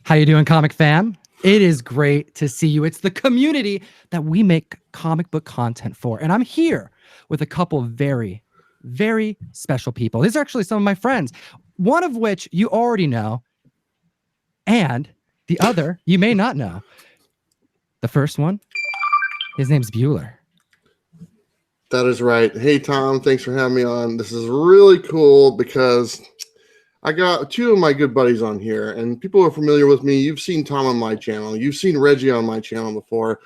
How you doing, comic fam? It is great to see you. It's the community that we make comic book content for. And I'm here with a couple of very, very special people. These are actually some of my friends, one of which you already know, and the other you may not know. The first one, his name's Bueller. That is right. Hey, Tom, thanks for having me on. This is really cool because I got two of my good buddies on here, and people are familiar with me. You've seen Tom on my channel. You've seen Reggie on my channel before.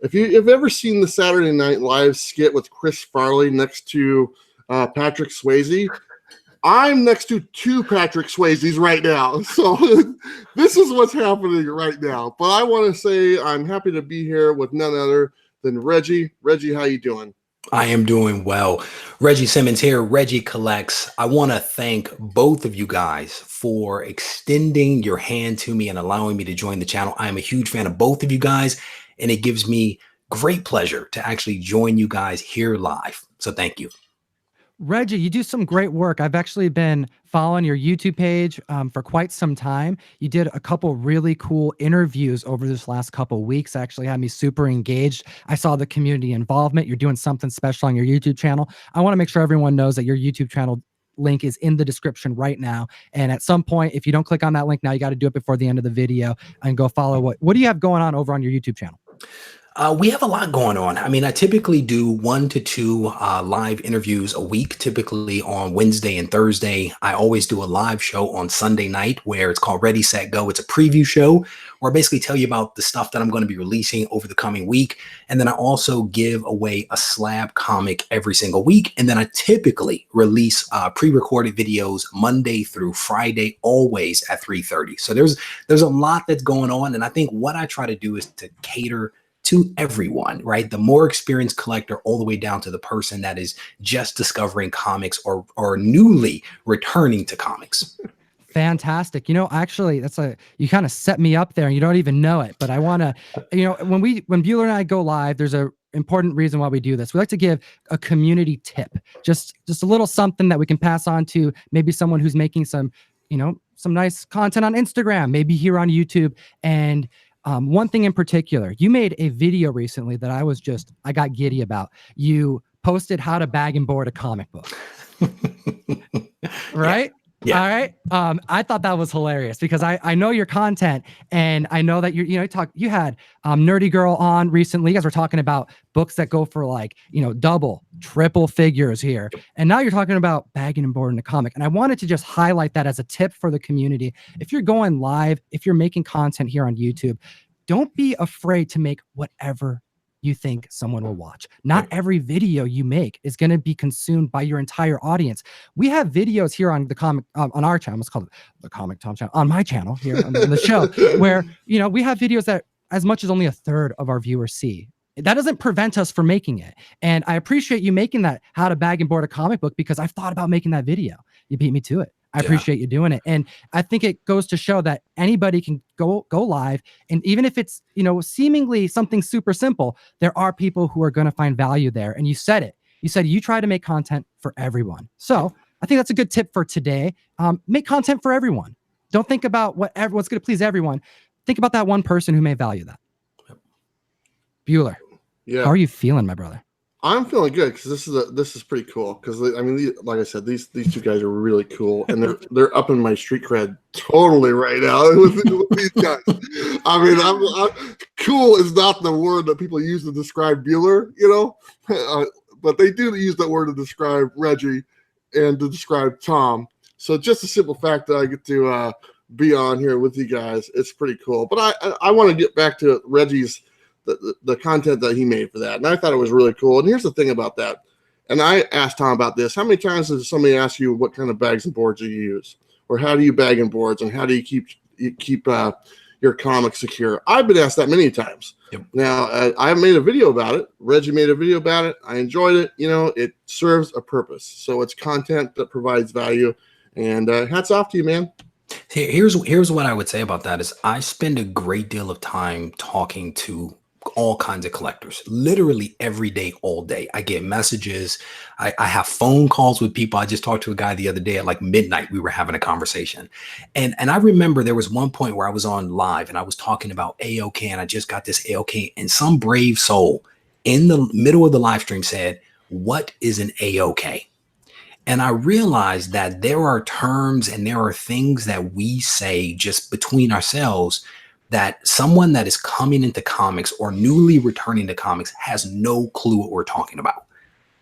If you've ever seen the Saturday Night Live skit with Chris Farley next to Patrick Swayze, I'm next to two Patrick Swayzes right now. So this is what's happening right now. But I want to say I'm happy to be here with none other than Reggie. Reggie, how you doing? I am doing well. Reggie Simmons here, Reggie Collects. I want to thank both of you guys for extending your hand to me and allowing me to join the channel. I am a huge fan of both of you guys, and it gives me great pleasure to actually join you guys here live. So thank you. Reggie, you do some great work. I've actually been following your YouTube page for quite some time. You did a couple really cool interviews over this last couple weeks. Actually had me super engaged. I saw the community involvement. You're doing something special on your YouTube channel. I want to make sure everyone knows that your YouTube channel link is in the description right now. And at some point, if you don't click on that link now, you got to do it before the end of the video and go follow what do you have going on over on your YouTube channel? We have a lot going on. I mean, I typically do 1 to 2 live interviews a week, typically on Wednesday and Thursday. I always do a live show on Sunday night where it's called Ready, Set, Go. It's a preview show where I basically tell you about the stuff that I'm going to be releasing over the coming week. And then I also give away a slab comic every single week. And then I typically release pre-recorded videos Monday through Friday, always at 3:30. So there's a lot that's going on. And I think what I try to do is to cater to everyone, right? The more experienced collector all the way down to the person that is just discovering comics or newly returning to comics. Fantastic. You know, actually, you kind of set me up there and you don't even know it, but I want to, when Bueller and I go live, there's a important reason why we do this. We like to give a community tip, just a little something that we can pass on to maybe someone who's making some nice content on Instagram, maybe here on YouTube. And one thing in particular, you made a video recently that I got giddy about. You posted how to bag and board a comic book. Right? Yeah. All right. I thought that was hilarious because I know your content and I know that you had Nerdy Girl on recently. You guys were talking about books that go for like, double, triple figures here. And now you're talking about bagging and boarding a comic. And I wanted to just highlight that as a tip for the community. If you're going live, if you're making content here on YouTube, don't be afraid to make whatever you think someone will watch. Not every video you make is going to be consumed by your entire audience. We have videos here on the comic on our channel. It's called the Comic Tom channel, on my channel here on the show, where we have videos that as much as only a third of our viewers see. That doesn't prevent us from making it. And I appreciate you making that how to bag and board a comic book because I've thought about making that video. You beat me to it. I appreciate you doing it. And I think it goes to show that anybody can go live. And even if it's, seemingly something super simple, there are people who are going to find value there. And you said it. You said you try to make content for everyone. So I think that's a good tip for today. Make content for everyone. Don't think about what's going to please everyone. Think about that one person who may value that. Bueller, how are you feeling, my brother? I'm feeling good because this is pretty cool. Because I mean, like I said, these two guys are really cool, and they're up in my street cred totally right now with these guys. I mean, I'm cool is not the word that people use to describe Bueller, but they do use that word to describe Reggie and to describe Tom. So just the simple fact that I get to be on here with you guys, it's pretty cool. But I want to get back to Reggie's. The content that he made for that. And I thought it was really cool. And here's the thing about that. And I asked Tom about this. How many times does somebody ask you what kind of bags and boards you use? Or how do you bag and boards? And how do you keep your comics secure? I've been asked that many times. Yep. Now, I made a video about it. Reggie made a video about it. I enjoyed it. It serves a purpose. So it's content that provides value. And hats off to you, man. Here's what I would say about that is I spend a great deal of time talking to all kinds of collectors, literally every day, all day. I get messages. I have phone calls with people. I just talked to a guy the other day at like midnight. We were having a conversation. And I remember there was one point where I was on live and I was talking about AOK, and I just got this AOK, and some brave soul in the middle of the live stream said, "What is an AOK?" And I realized that there are terms and there are things that we say just between ourselves that someone that is coming into comics or newly returning to comics has no clue what we're talking about.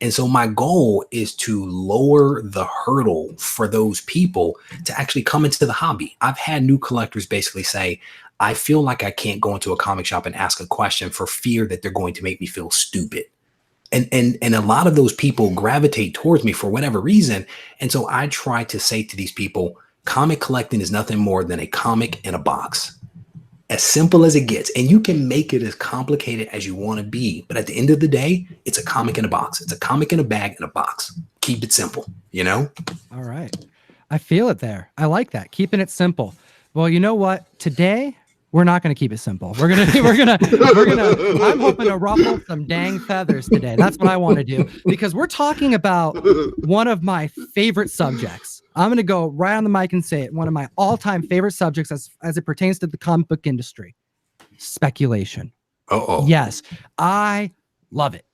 And so my goal is to lower the hurdle for those people to actually come into the hobby. I've had new collectors basically say, I feel like I can't go into a comic shop and ask a question for fear that they're going to make me feel stupid. And a lot of those people gravitate towards me for whatever reason. And so I try to say to these people, comic collecting is nothing more than a comic in a box. As simple as it gets. And you can make it as complicated as you want to be. But at the end of the day, it's a comic in a box. It's a comic in a bag in a box. Keep it simple, you know? All right. I feel it there. I like that. Keeping it simple. Well, you know what? Today, we're not going to keep it simple. I'm hoping to ruffle some dang feathers today. That's what I want to do, because we're talking about one of my favorite subjects. I'm going to go right on the mic and say it. One of my all-time favorite subjects as it pertains to the comic book industry, speculation. Uh-oh. Yes, I love it.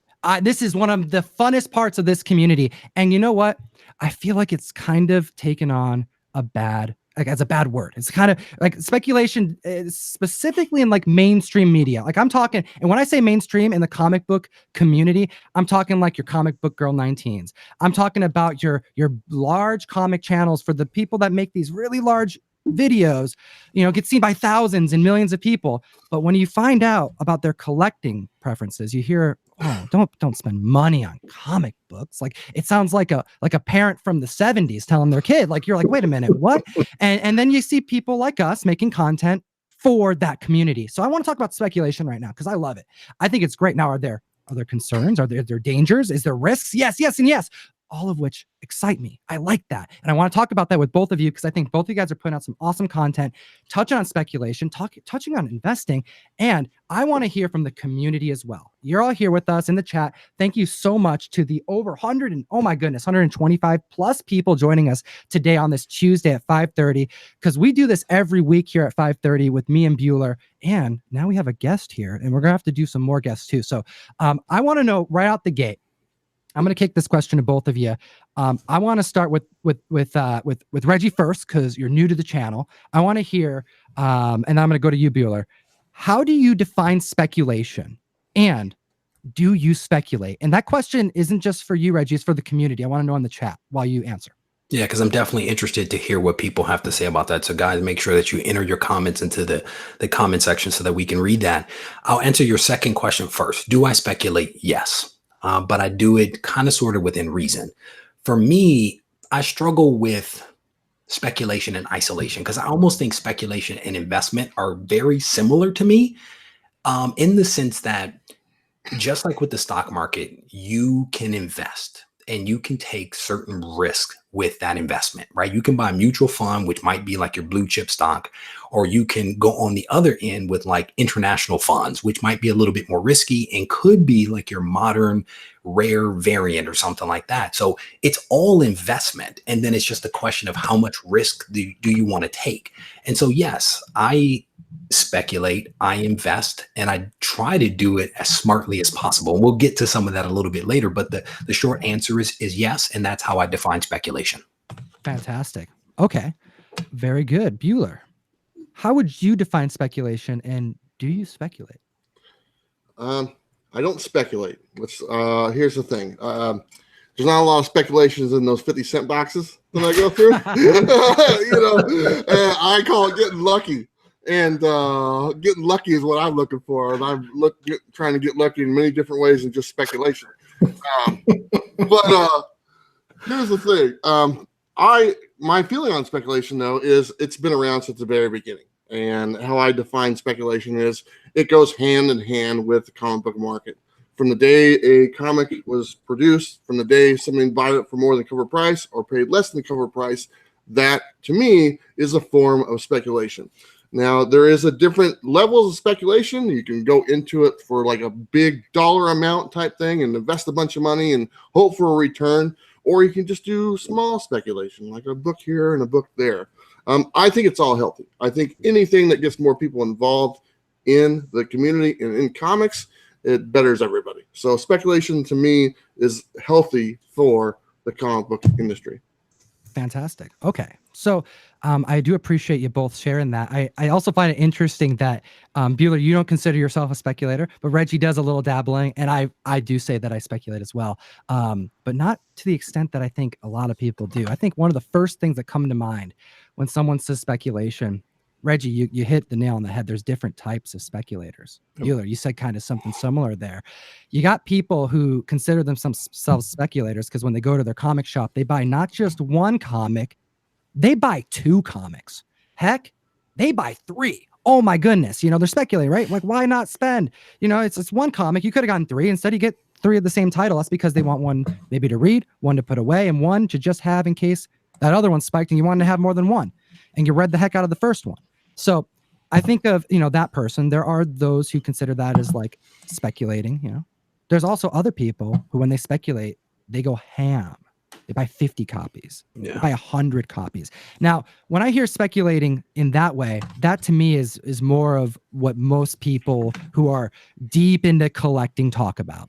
This is one of the funnest parts of this community. And you know what? I feel like it's kind of taken on a bad, like as a bad word. It's kind of like speculation, specifically in like mainstream media. Like I'm talking, and when I say mainstream in the comic book community, I'm talking like your Comic Book Girl 19s. I'm talking about your large comic channels for the people that make these really large videos, you know, get seen by thousands and millions of people. But when you find out about their collecting preferences, you hear, oh, don't spend money on comic books. Like it sounds like a parent from the 70s telling their kid, like, you're like, wait a minute, what? And then you see people like us making content for that community. So I want to talk about speculation right now because I love it. I think it's great. Now, are there concerns? Are there dangers? Is there risks? Yes, and yes. All of which excite me. I like that. And I want to talk about that with both of you because I think both of you guys are putting out some awesome content, touching on speculation, touching on investing. And I want to hear from the community as well. You're all here with us in the chat. Thank you so much to the over 100 and, oh my goodness, 125 plus people joining us today on this Tuesday at 5:30, because we do this every week here at 5:30 with me and Bueller. And now we have a guest here, and we're going to have to do some more guests too. So I want to know right out the gate. I'm going to kick this question to both of you. I want to start with Reggie first because you're new to the channel. I want to hear, and I'm going to go to you, Bueller. How do you define speculation, and do you speculate? And that question isn't just for you, Reggie. It's for the community. I want to know in the chat while you answer. Yeah, because I'm definitely interested to hear what people have to say about that. So guys, make sure that you enter your comments into the comment section so that we can read that. I'll answer your second question first. Do I speculate? Yes. But I do it kind of sort of within reason. For me, I struggle with speculation and isolation because I almost think speculation and investment are very similar to me in the sense that just like with the stock market, you can invest and you can take certain risks with that investment, right? You can buy a mutual fund, which might be like your blue chip stock, or you can go on the other end with like international funds, which might be a little bit more risky and could be like your modern rare variant or something like that. So it's all investment. And then it's just a question of how much risk do you want to take? And so, yes, I speculate, I invest, and I try to do it as smartly as possible. We'll get to some of that a little bit later, but the short answer is yes, and that's how I define speculation. Fantastic. Okay, very good. Bueller, how would you define speculation, and do you speculate? I don't speculate. Here's the thing. There's not a lot of speculations in those 50-cent boxes that I go through. I call it getting lucky. And getting lucky is what I'm looking for, and I'm trying to get lucky in many different ways than just speculation. But here's the thing: my feeling on speculation, though, is it's been around since the very beginning. And how I define speculation is it goes hand in hand with the comic book market. From the day a comic was produced, from the day somebody bought it for more than cover price or paid less than the cover price, that to me is a form of speculation. Now, there is a different levels of speculation. You can go into it for like a big dollar amount type thing and invest a bunch of money and hope for a return, or you can just do small speculation, like a book here and a book there. I think it's all healthy. I think anything that gets more people involved in the community and in comics, it betters everybody. So speculation to me is healthy for the comic book industry. Fantastic. Okay. So I do appreciate you both sharing that. I also find it interesting that Bueller, you don't consider yourself a speculator, but Reggie does a little dabbling. And I do say that I speculate as well, but not to the extent that I think a lot of people do. I think one of the first things that come to mind when someone says speculation, Reggie, you hit the nail on the head. There's different types of speculators. Bueller, you said kind of something similar there. You got people who consider themselves speculators because when they go to their comic shop, they buy not just one comic, they buy 2 comics. Heck, they buy 3. Oh my goodness. They're speculating, right? Like, why not spend? It's one comic. You could have gotten 3. Instead, you get 3 of the same title. That's because they want one maybe to read, one to put away, and one to just have in case that other one spiked and you wanted to have more than one. And you read the heck out of the first one. So I think of, that person. There are those who consider that as like speculating, There's also other people who, when they speculate, they go ham. They buy 50 copies. Yeah. They buy 100 copies. Now, when I hear speculating in that way, that to me is more of what most people who are deep into collecting talk about.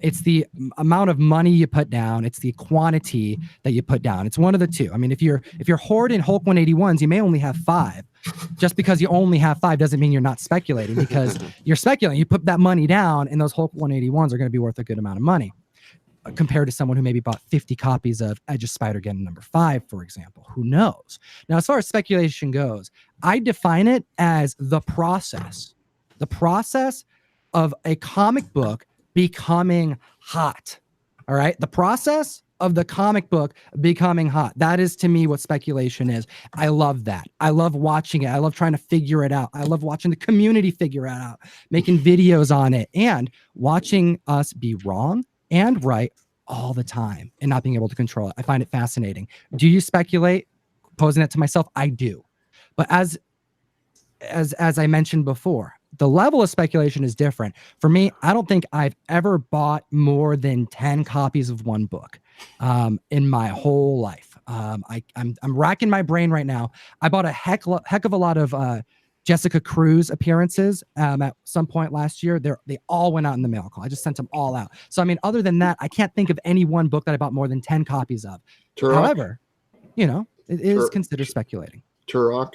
It's the amount of money you put down. It's the quantity that you put down. It's one of the two. I mean, if you're hoarding Hulk 181s, you may only have 5. Just because you only have 5 doesn't mean you're not speculating, because you're speculating. You put that money down, and those Hulk 181s are going to be worth a good amount of money, compared to someone who maybe bought 50 copies of Edge of Spider-Gwen #5, for example. Who knows? Now, as far as speculation goes, I define it as the process of a comic book becoming hot. All right? The process of the comic book becoming hot. That is, to me, what speculation is. I love that. I love watching it. I love trying to figure it out. I love watching the community figure it out, making videos on it, and watching us be wrong and right all the time and not being able to control it. I find it fascinating. Do you speculate? Posing it to myself, I do. But as I mentioned before, the level of speculation is different. For me, I don't think I've ever bought more than 10 copies of one book in my whole life. I'm racking my brain right now. I bought a heck of a lot of Jessica Cruz appearances at some point last year. They all went out in the mail call. I just sent them all out. So, I mean, other than that, I can't think of any one book that I bought more than 10 copies of. Turok. However, it is considered speculating. Turok.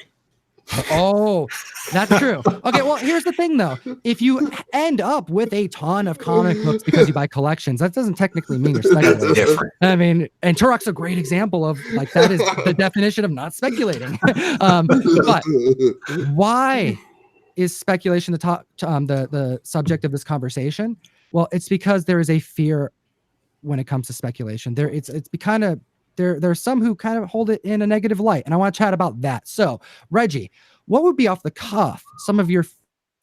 Oh, that's true. Okay, well, here's the thing, though. If you end up with a ton of comic books because you buy collections, that doesn't technically mean you're speculating. Different. I mean, and Turok's a great example of, like, that is the definition of not speculating. But why is speculation the subject of this conversation? Well, it's because there is a fear when it comes to speculation. There's some who kind of hold it in a negative light, and I want to chat about that. So, Reggie, what would be off the cuff some of your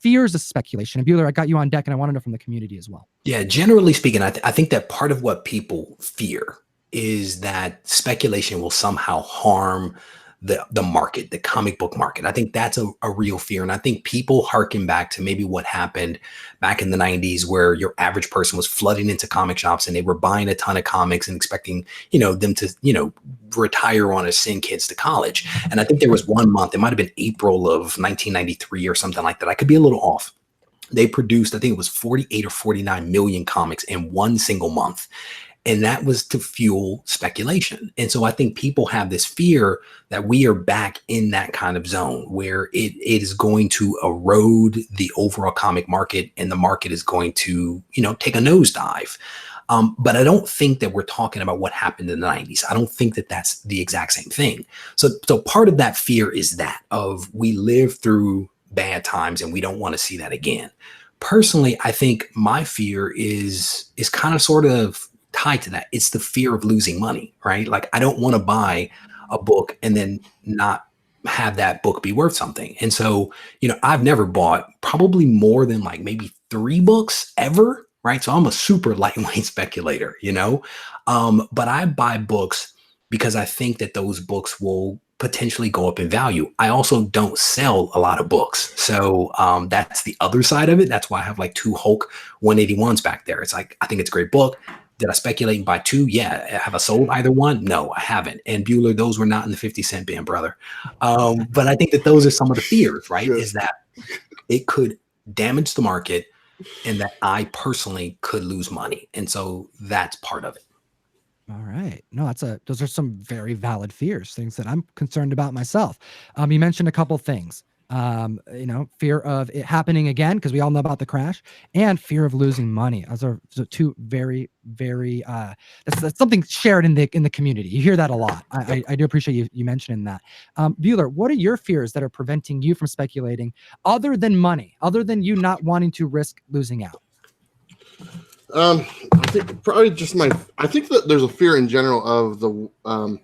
fears of speculation? And Bueller, I got you on deck, and I want to know from the community as well. Yeah, generally speaking, I think that part of what people fear is that speculation will somehow harm the market, the comic book market. I think that's a real fear. And I think people harken back to maybe what happened back in the 90s, where your average person was flooding into comic shops and they were buying a ton of comics and expecting, them to, retire on as send kids to college. And I think there was one month, it might've been April of 1993 or something like that. I could be a little off. They produced, I think it was 48 or 49 million comics in one single month. And that was to fuel speculation. And so I think people have this fear that we are back in that kind of zone where it is going to erode the overall comic market, and the market is going to, take a nosedive. But I don't think that we're talking about what happened in the 90s. I don't think that that's the exact same thing. So part of that fear is that of we lived through bad times and we don't want to see that again. Personally, I think my fear is kind of sort of tied to that. It's the fear of losing money, right? Like, I don't want to buy a book and then not have that book be worth something. And so, I've never bought probably more than like maybe 3 books ever, right? So I'm a super lightweight speculator, but I buy books because I think that those books will potentially go up in value. I also don't sell a lot of books. So that's the other side of it. That's why I have like 2 Hulk 181s back there. It's like, I think it's a great book. Did I speculate and buy 2? Yeah. Have I sold either one? No, I haven't. And Bueller, those were not in the 50-cent bin, brother. But I think that those are some of the fears, right? Is that it could damage the market and that I personally could lose money. And so that's part of it. All right. No, those are some very valid fears, things that I'm concerned about myself. You mentioned a couple things. Fear of it happening again, because we all know about the crash, and fear of losing money. Those are 2 very, very that's something shared in the community. You hear that a lot. I do appreciate you mentioning that. Bueller, what are your fears that are preventing you from speculating, other than money, other than you not wanting to risk losing out? I think probably just I think that there's a fear in general of the.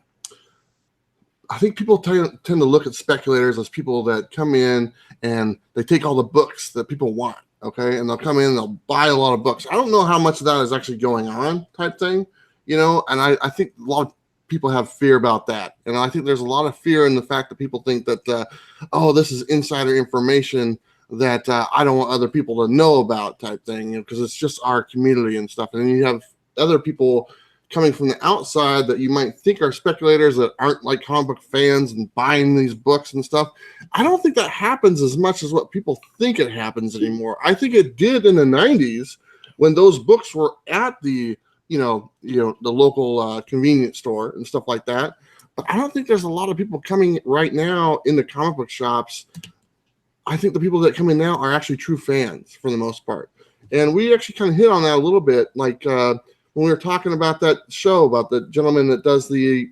I think people tend to look at speculators as people that come in and they take all the books that people want, okay, and they'll come in and they'll buy a lot of books. I don't know how much of that is actually going on, type thing, and I think a lot of people have fear about that, and I think there's a lot of fear in the fact that people think that, this is insider information that I don't want other people to know about, type thing, because it's just our community and stuff. And then you have other people coming from the outside that you might think are speculators that aren't like comic book fans and buying these books and stuff. I don't think that happens as much as what people think it happens anymore. I think it did in the 90s when those books were at the the local convenience store and stuff like that. But I don't think there's a lot of people coming right now in the comic book shops. I think the people that come in now are actually true fans for the most part. And we actually kind of hit on that a little bit, like when we were talking about that show about the gentleman that does the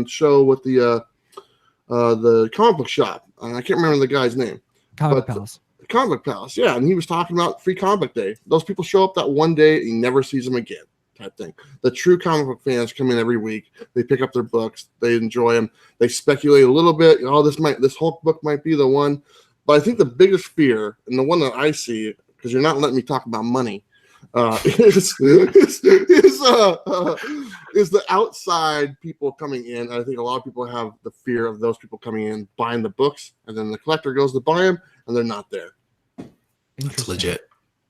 show with the comic book shop. I can't remember the guy's name. Comic Palace. Comic Palace, yeah. And he was talking about Free Comic Book Day. Those people show up that one day and he never sees them again, type thing. The true comic book fans come in every week. They pick up their books. They enjoy them. They speculate a little bit. This Hulk book might be the one. But I think the biggest fear, and the one that I see, because you're not letting me talk about money, is the outside people coming in. I think a lot of people have the fear of those people coming in, buying the books, and then the collector goes to buy them, and they're not there. It's legit.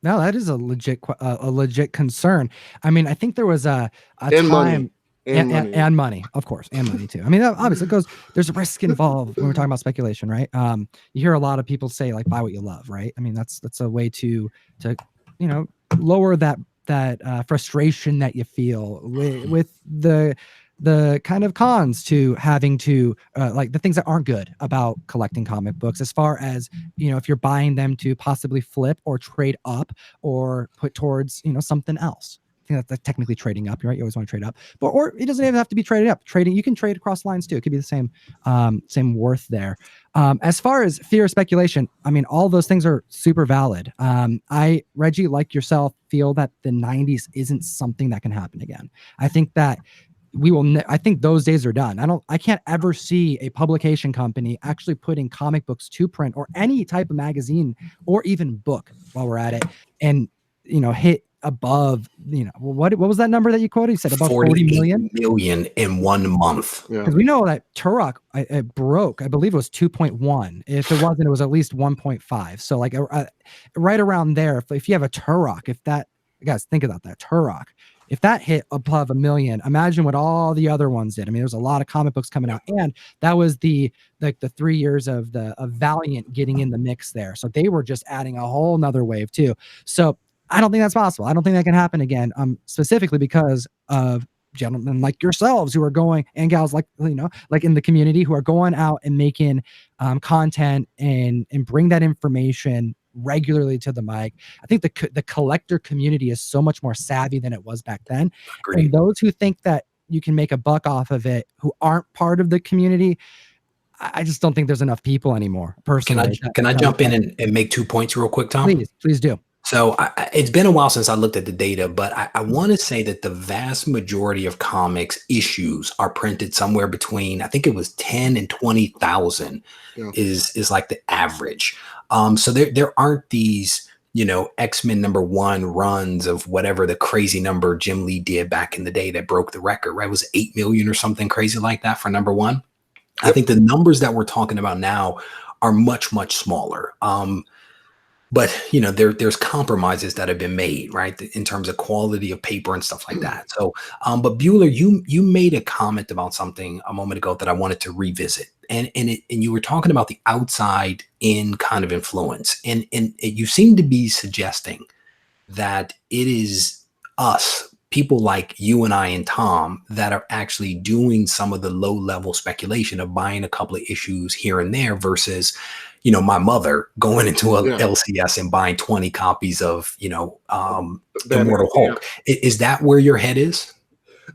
No, that is a legit concern. I mean, I think there was a And time. money. And money, of course, and money too. I mean, obviously it goes, there's a risk involved when we're talking about speculation, right? You hear a lot of people say like, buy what you love, right? I mean, that's a way to lower that frustration that you feel with the kind of cons to having to like the things that aren't good about collecting comic books, as far as if you're buying them to possibly flip or trade up or put towards something else. I think that's technically trading up, right? You always want to trade up, or it doesn't even have to be traded up. Trading, you can trade across lines too. It could be the same worth there. As far as fear of speculation, I mean, all those things are super valid. Reggie, like yourself, feel that the 90s isn't something that can happen again. I think that I think those days are done. I can't ever see a publication company actually putting comic books to print, or any type of magazine or even book, while we're at it, and hit above, what was that number that you quoted? You said above 40 million in 1 month. Because we know that Turok it broke, I believe it was 2.1. If it wasn't, it was at least 1.5. So like right around there. If you have a Turok, guys, think about that Turok. If that hit above 1 million, imagine what all the other ones did. I mean, there's a lot of comic books coming out, and that was the 3 years of Valiant getting in the mix there. So they were just adding a whole nother wave too. So I don't think that's possible. I don't think that can happen again. Specifically because of gentlemen like yourselves who are going, and gals like like in the community, who are going out and making content and bring that information regularly to the mic. I think the collector community is so much more savvy than it was back then. Agreed. And those who think that you can make a buck off of it, who aren't part of the community, I just don't think there's enough people anymore. Personally, can I jump in and make 2 points real quick, Tom? Please do. So it's been a while since I looked at the data, but I want to say that the vast majority of comics issues are printed somewhere between, I think it was 10 and 20,000 is like the average. So there aren't these, X-Men #1 runs of whatever the crazy number Jim Lee did back in the day that broke the record, right? It was 8 million or something crazy like that for #1. I think the numbers that we're talking about now are much, much smaller. But there's compromises that have been made, right, in terms of quality of paper and stuff like that. So, but Bueller, you made a comment about something a moment ago that I wanted to revisit, and you were talking about the outside in kind of influence, and you seem to be suggesting that it is us, people like you and I and Tom, that are actually doing some of the low level speculation of buying a couple of issues here and there versus, my mother going into a LCS and buying 20 copies of, Immortal Hulk. Is that where your head is?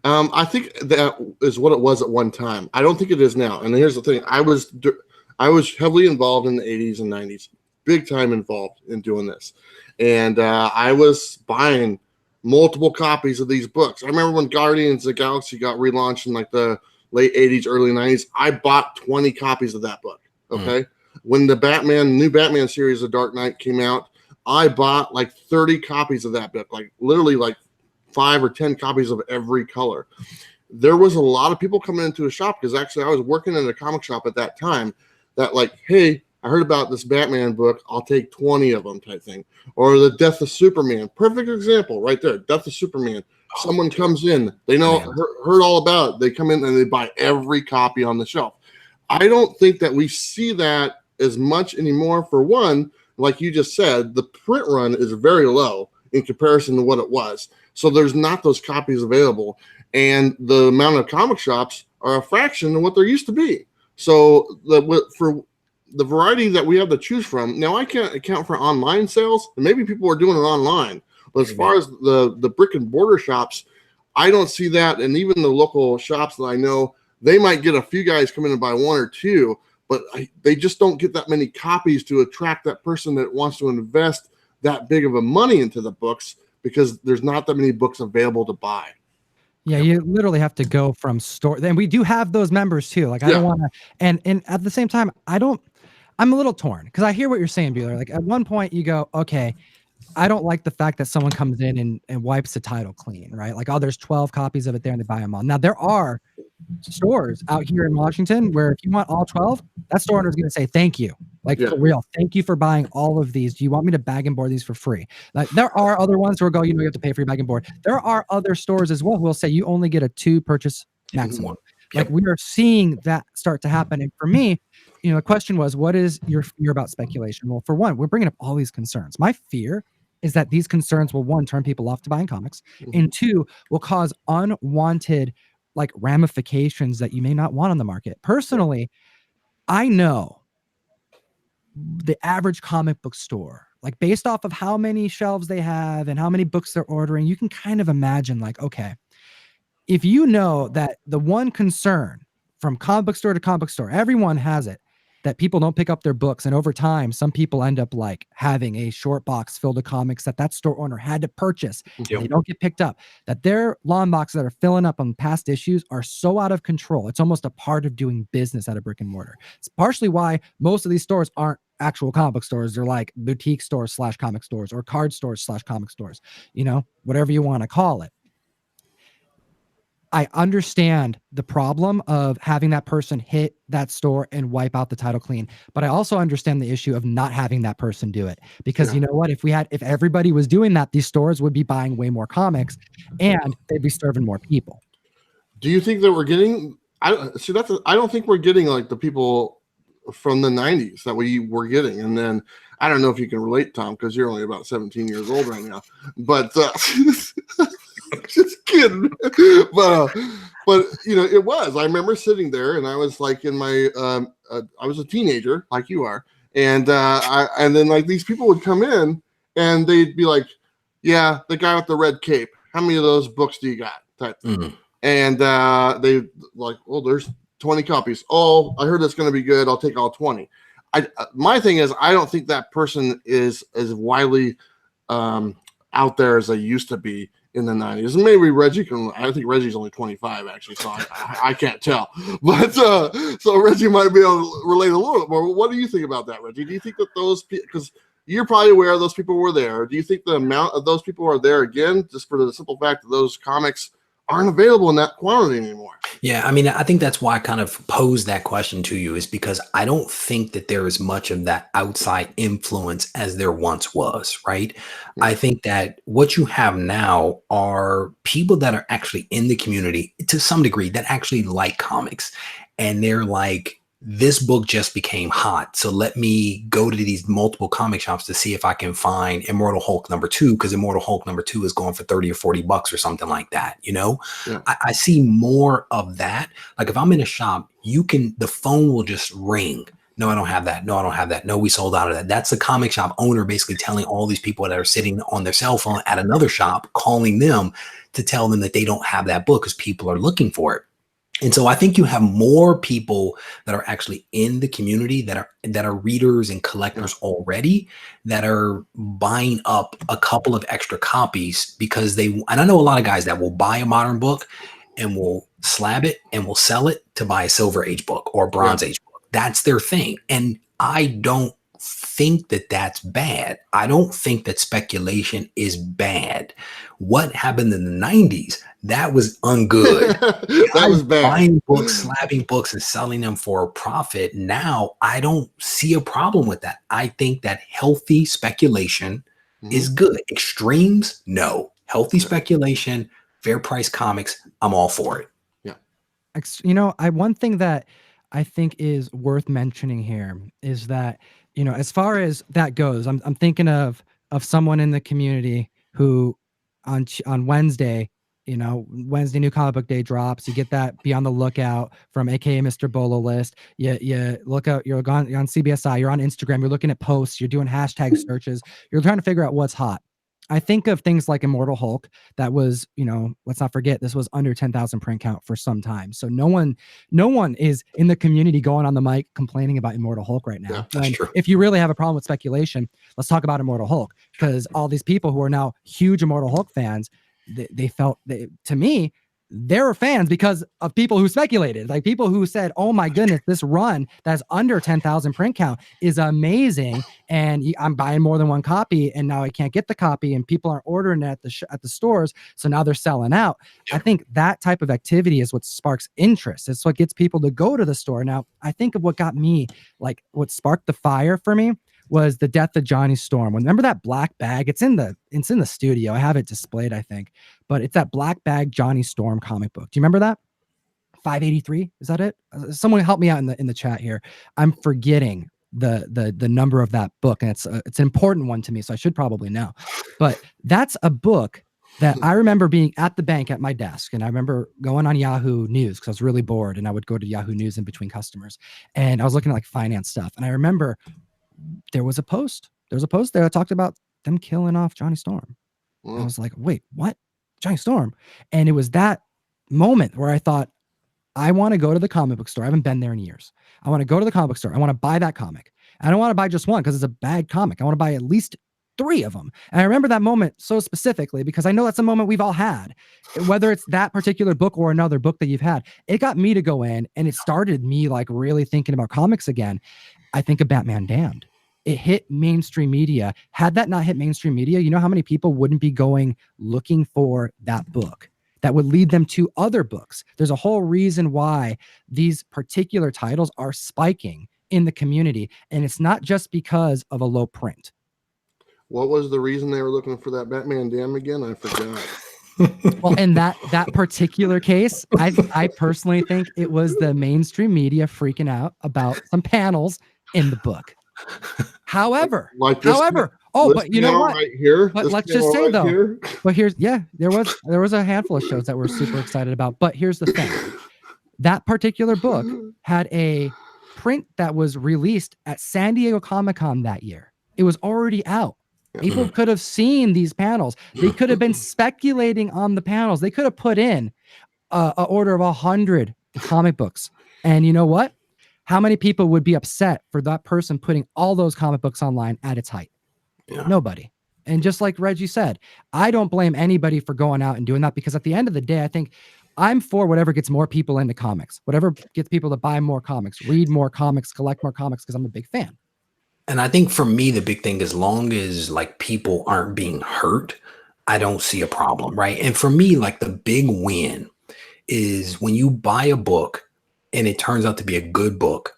I think that is what it was at one time. I don't think it is now. And here's the thing. I was heavily involved in the 80s and 90s, big time involved in doing this. And I was buying multiple copies of these books. I remember when Guardians of the Galaxy got relaunched in like the late 80s, early 90s, I bought 20 copies of that book. Okay. When the new Batman series, The Dark Knight, came out, I bought like 30 copies of that book, like literally like 5 or 10 copies of every color. There was a lot of people coming into a shop because actually I was working in a comic shop at that time that like, hey, I heard about this Batman book. I'll take 20 of them type thing. Or the Death of Superman. Perfect example right there. Death of Superman. Someone comes in. They know, heard all about it. They come in and they buy every copy on the shelf. I don't think that we see that as much anymore. For one, like you just said, the print run is very low in comparison to what it was. So there's not those copies available. And the amount of comic shops are a fraction of what there used to be. So for the variety that we have to choose from, now I can't account for online sales, and maybe people are doing it online. But as far as the brick and mortar shops, I don't see that. And even the local shops that I know, they might get a few guys come in and buy 1 or 2, but they just don't get that many copies to attract that person that wants to invest that big of a money into the books because there's not that many books available to buy. Yeah, you literally have to go from store. And we do have those members too. Like I don't want to, and at the same time, I'm a little torn because I hear what you're saying, Bueller. Like at one point you go, okay, I don't like the fact that someone comes in and wipes the title clean, right? Like, oh, there's 12 copies of it there and they buy them all. Now there are stores out here in Washington where if you want all 12, that store owner is going to say, thank you. Like for real. Thank you for buying all of these. Do you want me to bag and board these for free? Like there are other ones who will go, you have to pay for your bag and board. There are other stores as well who will say you only get a 2 purchase maximum. Like we are seeing that start to happen. And for me, the question was, what is your fear about speculation? Well, for one, we're bringing up all these concerns. My fear is that these concerns will, one, turn people off to buying comics, and 2, will cause unwanted like ramifications that you may not want on the market. Personally, I know the average comic book store, like based off of how many shelves they have and how many books they're ordering, you can kind of imagine like, okay, if you know that the one concern from comic book store to comic book store, everyone has it, that people don't pick up their books. And over time, some people end up like having a short box filled with comics that store owner had to purchase. And they don't get picked up, that their long boxes that are filling up on past issues are so out of control. It's almost a part of doing business at a brick and mortar. It's partially why most of these stores aren't actual comic book stores. They're like boutique stores / comic stores or card stores / comic stores, whatever you want to call it. I understand the problem of having that person hit that store and wipe out the title clean, but I also understand the issue of not having that person do it, because you know what, if everybody was doing that, these stores would be buying way more comics and they'd be serving more people. Do you think that we're getting, I don't think we're getting like the people from the 90s that we were getting. And then I don't know if you can relate, Tom, because you're only about 17 years old right now, but just kidding. But it was. I remember sitting there, and I was like in my, I was a teenager, like you are, and then like these people would come in, and they'd be like, "Yeah, the guy with the red cape. How many of those books do you got?" Type. And they like, "Well, there's 20 copies. Oh, I heard it's going to be good. I'll take all 20." My thing is, I don't think that person is as widely out there as they used to be in the 90s. And maybe Reggie I think Reggie's only 25 actually, so I can't tell. But so Reggie might be able to relate a little bit more. What do you think about that, Reggie? Do you think that those people, because you're probably aware those people were there, do you think the amount of those people are there again, just for the simple fact that those comics aren't available in that quantity anymore. Yeah, I mean, I think that's why I kind of posed that question to you, is because I don't think that there is much of that outside influence as there once was, right? Yeah. I think that what you have now are people that are actually in the community to some degree that actually like comics. And they're like, this book just became hot, so let me go to these multiple comic shops to see if I can find Immortal Hulk #2, because Immortal Hulk #2 is going for 30 or 40 bucks or something like that. You know, Yeah. I see more of that. Like if I'm in a shop, the phone will just ring. No, I don't have that. No, I don't have that. No, we sold out of that. That's the comic shop owner basically telling all these people that are sitting on their cell phone at another shop, calling them to tell them that they don't have that book because people are looking for it. And so I think you have more people that are actually in the community that are readers and collectors already, that are buying up a couple of extra copies because and I know a lot of guys that will buy a modern book and will slab it and will sell it to buy a Silver Age book or a Bronze Age book. That's their thing. And I don't think that that's bad. I don't think that speculation is bad. What happened in the 90s, that was ungood. That was bad. Buying books, slabbing books, and selling them for a profit. Now, I don't see a problem with that. I think that healthy speculation is good. Extremes, no. Healthy speculation, fair price comics, I'm all for it. Yeah. You know, one thing that I think is worth mentioning here is that, you know, as far as that goes, I'm thinking of someone in the community who on Wednesday, you know, Wednesday New Comic Book Day drops. You get that, be on the lookout from AKA Mr. Bolo List. You look out, you're on CBSI, you're on Instagram, you're looking at posts, you're doing hashtag searches, you're trying to figure out what's hot. I think of things like Immortal Hulk. That was, you know, let's not forget, this was under 10,000 print count for some time. So no one is in the community going on the mic complaining about Immortal Hulk right now. Yeah, that's true. If you really have a problem with speculation, let's talk about Immortal Hulk, because all these people who are now huge Immortal Hulk fans, they felt, to me, they're fans because of people who speculated, like people who said, oh my goodness, this run that's under 10,000 print count is amazing. And I'm buying more than one copy, and now I can't get the copy, and people aren't ordering it at the stores. So now they're selling out. I think that type of activity is what sparks interest. It's what gets people to go to the store. Now, I think of what got me, like what sparked the fire for me was the death of Johnny Storm. Remember that black bag? It's in the studio. I have it displayed, I think. But it's that black bag Johnny Storm comic book. Do you remember that? 583? Is that it? Someone help me out in the chat here. I'm forgetting the number of that book, and it's an important one to me, so I should probably know. But that's a book that I remember being at the bank at my desk, and I remember going on Yahoo News because I was really bored, and I would go to Yahoo News in between customers, and I was looking at like finance stuff, and I remember there was a post there that talked about them killing off Johnny Storm. I was like, wait, what? Johnny Storm? And it was that moment where I thought, I want to go to the comic book store. I haven't been there in years. I want to go to the comic book store. I want to buy that comic. I don't want to buy just one because it's a bad comic. I want to buy at least 3 of them. And I remember that moment so specifically because I know that's a moment we've all had, whether it's that particular book or another book that you've had. It got me to go in, and it started me like really thinking about comics again. I think of Batman Damned. It hit mainstream media. Had that not hit mainstream media, you know how many people wouldn't be going looking for that book that would lead them to other books? There's a whole reason why these particular titles are spiking in the community. And it's not just because of a low print. What was the reason they were looking for that Batman Dam again? I forgot. Well, in that particular case, I personally think it was the mainstream media freaking out about some panels in the book. However, but you know what? Right here, but let's just say though, but there was a handful of shows that we're super excited about. But here's the thing. That particular book had a print that was released at San Diego Comic-Con that year. It was already out. People could have seen these panels. They could have been speculating on the panels. They could have put in a order of 100 comic books. And you know what? How many people would be upset for that person putting all those comic books online at its height? Yeah. Nobody. And just like Reggie said, I don't blame anybody for going out and doing that, because at the end of the day, I think I'm for whatever gets more people into comics, whatever gets people to buy more comics, read more comics, collect more comics, because I'm a big fan. And I think for me, the big thing, as long as like people aren't being hurt, I don't see a problem, right? And for me, like the big win is when you buy a book and it turns out to be a good book,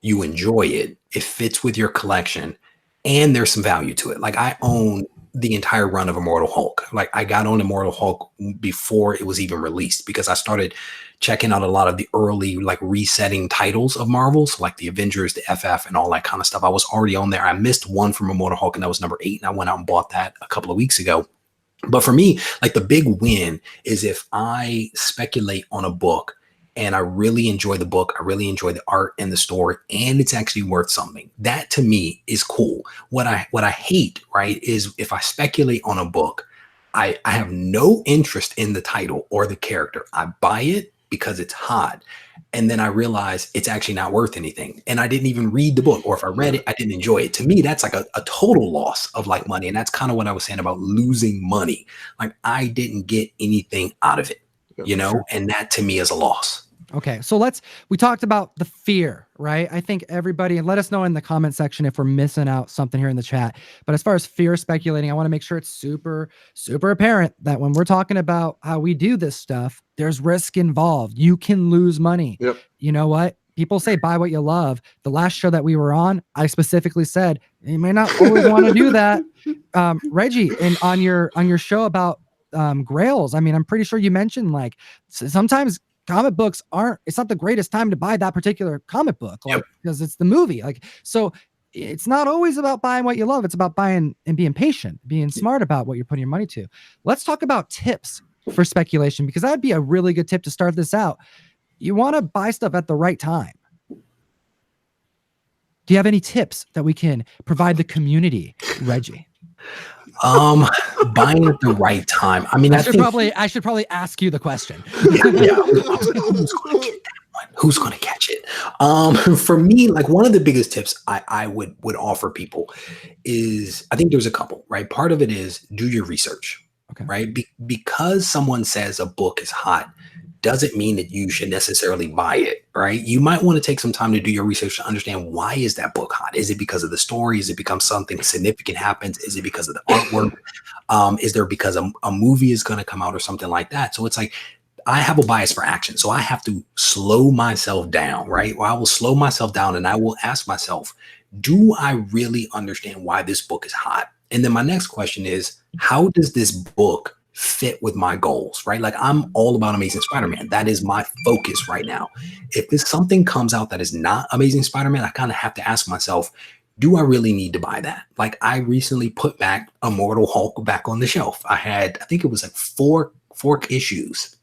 you enjoy it, it fits with your collection, and there's some value to it. Like I own the entire run of Immortal Hulk. Like I got on Immortal Hulk before it was even released because I started checking out a lot of the early like resetting titles of Marvels, like the Avengers, the FF, and all that kind of stuff. I was already on there. I missed one from Immortal Hulk, and that was number 8, and I went out and bought that a couple of weeks ago. But for me, like the big win is if I speculate on a book and I really enjoy the book, I really enjoy the art and the story, and it's actually worth something. That to me is cool. What I hate, right, is if I speculate on a book, I have no interest in the title or the character. I buy it because it's hot. And then I realize it's actually not worth anything. And I didn't even read the book, or if I read it, I didn't enjoy it. To me, that's like a total loss of like money. And that's kind of what I was saying about losing money. Like I didn't get anything out of it, you know, sure. And that to me is a loss. Okay, so we talked about the fear, right? I think everybody, and let us know in the comment section if we're missing out something here in the chat. But as far as fear speculating, I want to make sure it's super, super apparent that when we're talking about how we do this stuff, there's risk involved. You can lose money. Yep. You know what? People say buy what you love. The last show that we were on, I specifically said you may not always want to do that. Reggie, and on your show about grails, I mean, I'm pretty sure you mentioned like sometimes comic books it's not the greatest time to buy that particular comic book, like, because it's the movie. Like, so it's not always about buying what you love. It's about buying and being patient, being smart about what you're putting your money to. Let's talk about tips for speculation, because that'd be a really good tip to start this out. You want to buy stuff at the right time. Do you have any tips that we can provide the community, Reggie? Buying at the right time. I mean, I should probably ask you the question. Yeah. Who's going to catch it? For me, like one of the biggest tips I would offer people is, I think there's a couple, right? Part of it is do your research, okay, right? Because someone says a book is hot doesn't mean that you should necessarily buy it, right? You might want to take some time to do your research to understand, why is that book hot? Is it because of the story? Is it because something significant happens? Is it because of the artwork? Is there because a movie is going to come out or something like that? So it's like, I have a bias for action. So I have to slow myself down, right? Well, I will slow myself down and I will ask myself, do I really understand why this book is hot? And then my next question is, how does this book fit with my goals, right? Like I'm all about Amazing Spider-Man. That is my focus right now. If this something comes out that is not Amazing Spider-Man, I kind of have to ask myself, do I really need to buy that? Like I recently put back Immortal Hulk back on the shelf. I think it was like four issues,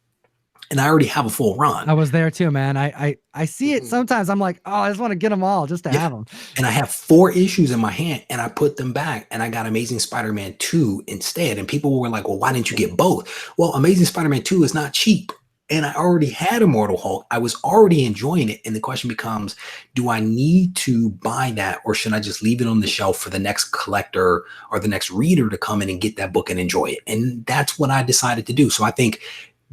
and I already have a full run. I was there too, man. I see it sometimes. I'm like, oh, I just want to get them all just to have them. And I have 4 issues in my hand, and I put them back, and I got Amazing Spider-Man 2 instead. And people were like, well, why didn't you get both? Well, Amazing Spider-Man 2 is not cheap. And I already had Immortal Hulk. I was already enjoying it. And the question becomes, do I need to buy that, or should I just leave it on the shelf for the next collector or the next reader to come in and get that book and enjoy it? And that's what I decided to do. So I think,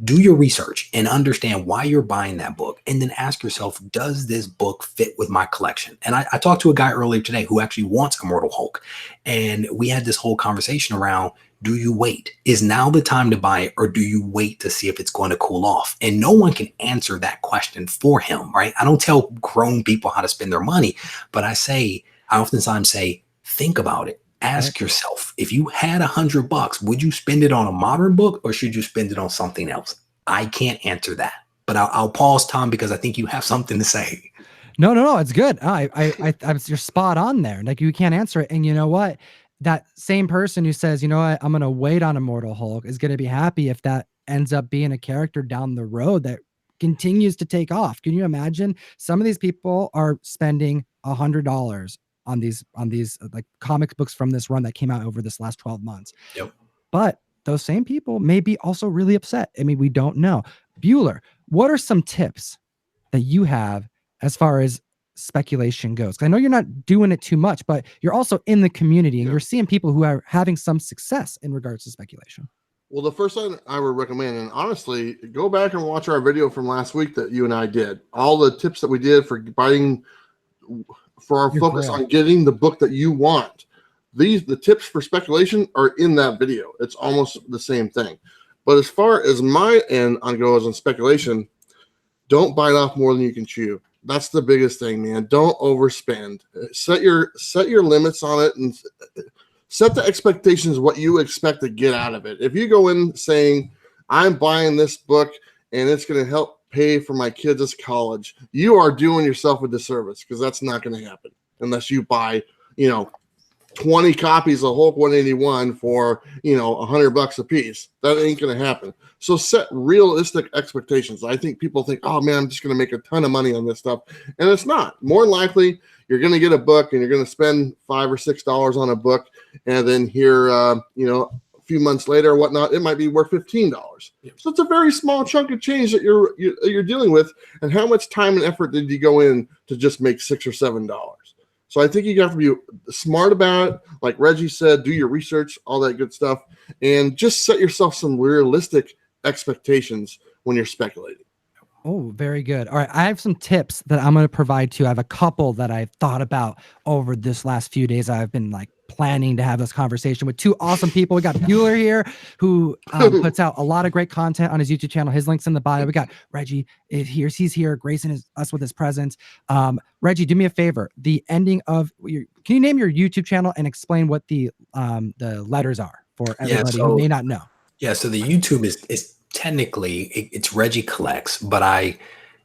do your research and understand why you're buying that book. And then ask yourself, does this book fit with my collection? And I talked to a guy earlier today who actually wants Immortal Hulk. And we had this whole conversation around, do you wait? Is now the time to buy it, or do you wait to see if it's going to cool off? And no one can answer that question for him, right? I don't tell grown people how to spend their money, but I oftentimes say, think about it. Ask yourself, if you had $100, would you spend it on a modern book, or should you spend it on something else? I can't answer that, but I'll pause, Tom, because I think you have something to say. No, it's good. You're spot on there. Like you can't answer it. And you know what? That same person who says, you know what, I'm going to wait on Immortal Hulk is going to be happy if that ends up being a character down the road that continues to take off. Can you imagine? Some of these people are spending $100 on these like comic books from this run that came out over this last 12 months. Yep. But those same people may be also really upset. I mean, we don't know. Bueller, what are some tips that you have as far as speculation goes? 'Cause I know you're not doing it too much, but you're also in the community and you're seeing people who are having some success in regards to speculation. Well, the first thing I would recommend, and honestly, go back and watch our video from last week that you and I did. All the tips that we did for buying, for our focus on getting the book that you want. the tips for speculation are in that video. It's almost the same thing. But as far as my end on goes on speculation, don't bite off more than you can chew. That's the biggest thing, man. Don't overspend. Set your limits on it and set the expectations what you expect to get out of it. If you go in saying, I'm buying this book and it's going to help pay for my kids' college, you are doing yourself a disservice, because that's not going to happen unless you buy, 20 copies of Hulk 181 for, $100 a piece. That ain't going to happen. So set realistic expectations. I think people think, oh man, I'm just going to make a ton of money on this stuff. And it's not. More than likely, you're going to get a book and you're going to spend $5 or $6 on a book. And then here, a few months later or whatnot, it might be worth $15. Yep. So it's a very small chunk of change that you're dealing with. And how much time and effort did you go in to just make $6 or $7? So I think you have to be smart about it. Like Reggie said, do your research, all that good stuff, and just set yourself some realistic expectations when you're speculating. Oh, very good. All right. I have some tips that I'm going to provide to you. I have a couple that I've thought about over this last few days. I've been planning to have this conversation with two awesome people. We got Bueller here, who puts out a lot of great content on his YouTube channel. His link's in the bio. We got Reggie he's here, gracing us with his presence. Reggie, do me a favor. The ending of can you name your YouTube channel and explain what the letters are for everybody who may not know? Yeah. So the YouTube is technically it's Reggie Collects, but I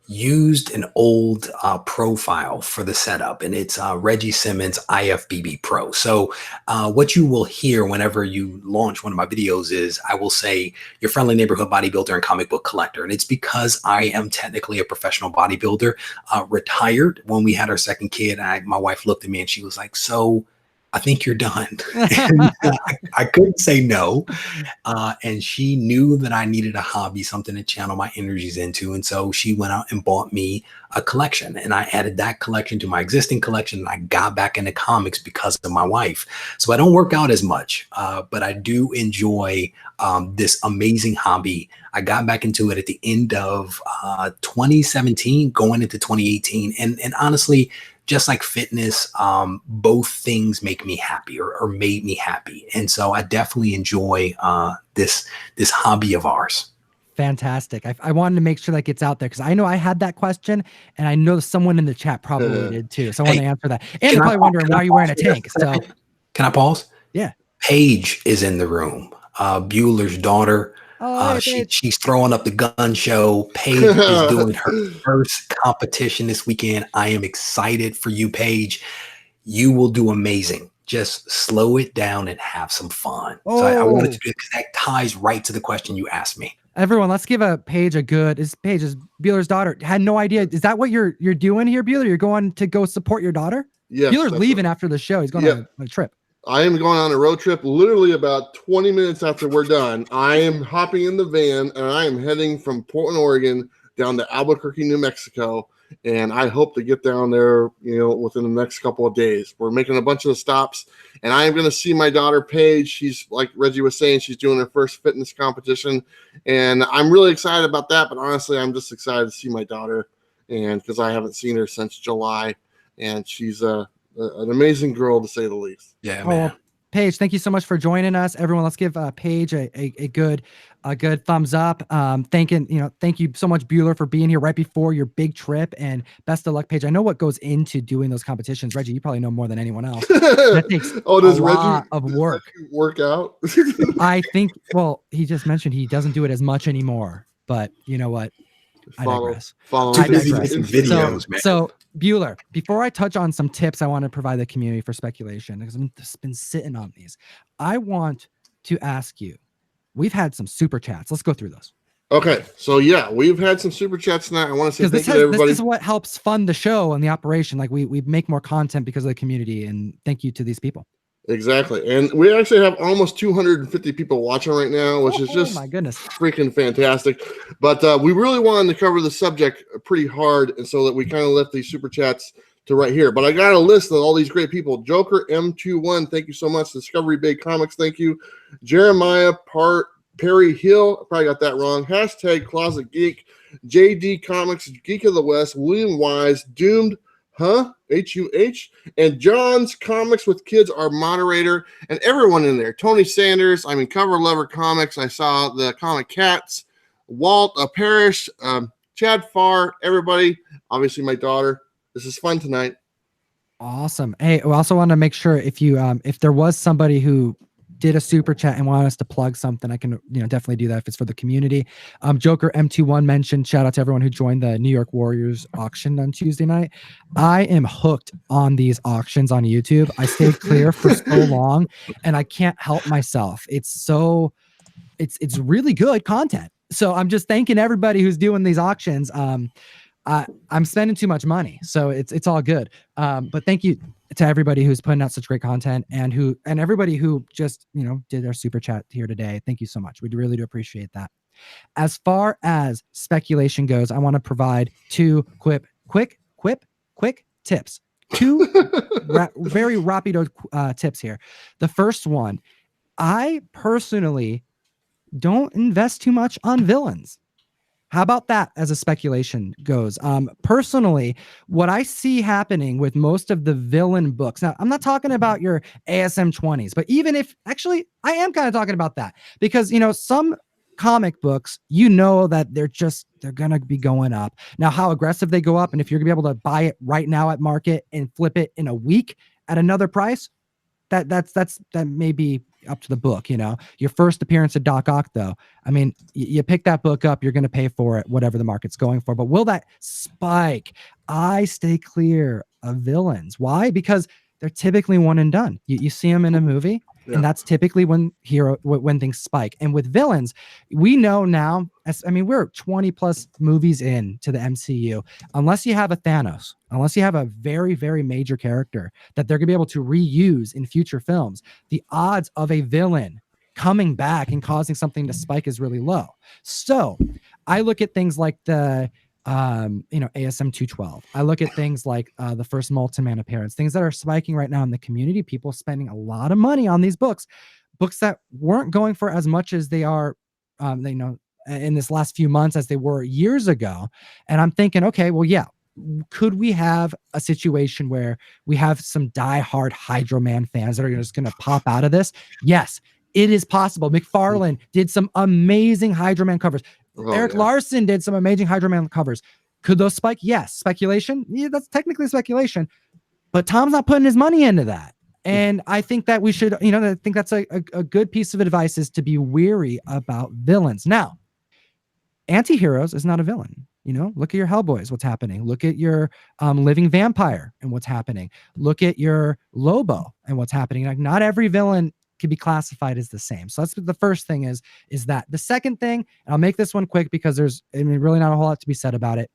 used an old profile for the setup, and it's Reggie Simmons IFBB Pro. So what you will hear whenever you launch one of my videos is I will say your friendly neighborhood bodybuilder and comic book collector. And it's because I am technically a professional bodybuilder, retired when we had our second kid. My wife looked at me and she was like, so I think you're done. I couldn't say no. And she knew that I needed a hobby, something to channel my energies into. And so she went out and bought me a collection, and I added that collection to my existing collection. And I got back into comics because of my wife. So I don't work out as much, but I do enjoy this amazing hobby. I got back into it at the end of 2017, going into 2018. And honestly, just like fitness, both things make me happy or made me happy. And so I definitely enjoy this hobby of ours. Fantastic. I wanted to make sure that gets out there because I know I had that question, and I know someone in the chat probably did too. So I want to answer that. And they're probably wondering why you're wearing a tank. So can I pause? Yeah. Paige is in the room. Bueller's daughter. She's throwing up the gun show. Paige is doing her first competition this weekend. I am excited for you, Paige. You will do amazing. Just slow it down and have some fun. So I wanted to do it because that ties right to the question you asked me. Everyone, let's give Paige Paige is Bueller's daughter. Had no idea. Is that what you're doing here, Bueller? You're going to go support your daughter? Yes. Bueller's leaving after the show. He's going on a trip. I am going on a road trip literally about 20 minutes after we're done. I am hopping in the van and I am heading from Portland, Oregon down to Albuquerque, New Mexico. And I hope to get down there, within the next couple of days. We're making a bunch of stops, and I am going to see my daughter, Paige. She's, like Reggie was saying, she's doing her first fitness competition. And I'm really excited about that. But honestly, I'm just excited to see my daughter, and because I haven't seen her since July. And she's an amazing girl, to say the least. Yeah, man. Paige, thank you so much for joining us. Everyone, let's give Paige a good thumbs up. Thank you so much, Bueller, for being here right before your big trip, and best of luck, Paige. I know what goes into doing those competitions. Reggie, you probably know more than anyone else. That takes does lot Reggie of work. Work out? I think. Well, he just mentioned he doesn't do it as much anymore. But you know what? I digress. Too busy making videos, man. So Bueller, before I touch on some tips I want to provide the community for speculation, because I've just been sitting on these, I want to ask you, we've had some super chats. Let's go through those. Okay. So yeah, we've had some super chats tonight. I want to say thank you to everybody. This is what helps fund the show and the operation. Like we make more content because of the community, and thank you to these people. Exactly. And we actually have almost 250 people watching right now, which is just my goodness, freaking fantastic. But we really wanted to cover the subject pretty hard, and so that we kind of left these super chats to right here. But I got a list of all these great people. Joker M21, thank you so much. Discovery Bay Comics, thank you. Jeremiah Perry Hill, I probably got that wrong. Hashtag Closet Geek. JD Comics, Geek of the West. William Wise, Doomed, HUH, and John's Comics with Kids, our moderator, and everyone in there. Tony Sanders, Cover Lover Comics. I saw the Comic Cats, Walt Parrish, Chad Farr, everybody. Obviously, my daughter. This is fun tonight. Awesome. Hey, I also want to make sure if you if there was somebody who did a super chat and wanted us to plug something, I can definitely do that if it's for the community. Joker M21 mentioned, shout out to everyone who joined the New York Warriors auction on Tuesday night. I am hooked on these auctions on YouTube. I stayed clear for so long and I can't help myself. It's really good content. So I'm just thanking everybody who's doing these auctions. I'm spending too much money, so it's all good. But thank you to everybody who's putting out such great content and everybody who just did their super chat here today. Thank you so much. We really do appreciate that. As far as speculation goes, I want to provide two quick tips. Two very rapido tips here. The first one, I personally don't invest too much on villains. How about that as a speculation goes? Personally, what I see happening with most of the villain books, now I'm not talking about your ASM 20s, but even if actually I am kind of talking about that because, some comic books, that they're going to be going up. Now, how aggressive they go up, and if you're going to be able to buy it right now at market and flip it in a week at another price, that may be up to the book. Your first appearance of Doc Ock, though, you pick that book up, you're going to pay for it, whatever the market's going for. But will that spike? I stay clear of villains. Why? Because they're typically one and done. You see them in a movie, and that's typically when things spike. And with villains, we know now, we're 20 plus movies in to the MCU. Unless you have a Thanos, unless you have a very, very major character that they're gonna be able to reuse in future films, the odds of a villain coming back and causing something to spike is really low. So I look at things like the ASM 212. I look at things like the first Multiman appearance, things that are spiking right now in the community, people spending a lot of money on these books that weren't going for as much as they are, in this last few months as they were years ago. And I'm thinking, okay, well, yeah, could we have a situation where we have some diehard Hydro Man fans that are just going to pop out of this? Yes, it is possible. McFarlane did some amazing Hydro Man covers. Eric Larson did some amazing Hydro Man covers. Could those spike? Yes. Speculation? Yeah, that's technically speculation. But Tom's not putting his money into that. And I think that we should, I think that's a good piece of advice is to be wary about villains. Now, anti-heroes is not a villain. Look at your Hellboys, what's happening. Look at your Living Vampire and what's happening. Look at your Lobo and what's happening. Like, not every villain can be classified as the same. So that's the first thing is that. The second thing, and I'll make this one quick because there's really not a whole lot to be said about it.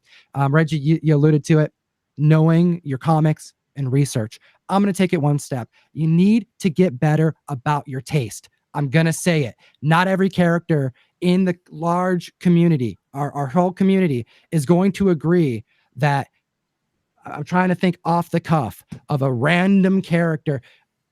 Reggie, you alluded to it, knowing your comics and research. I'm going to take it one step. You need to get better about your taste. I'm going to say it. Not every character in the large community, our whole community, is going to agree that. I'm trying to think off the cuff of a random character.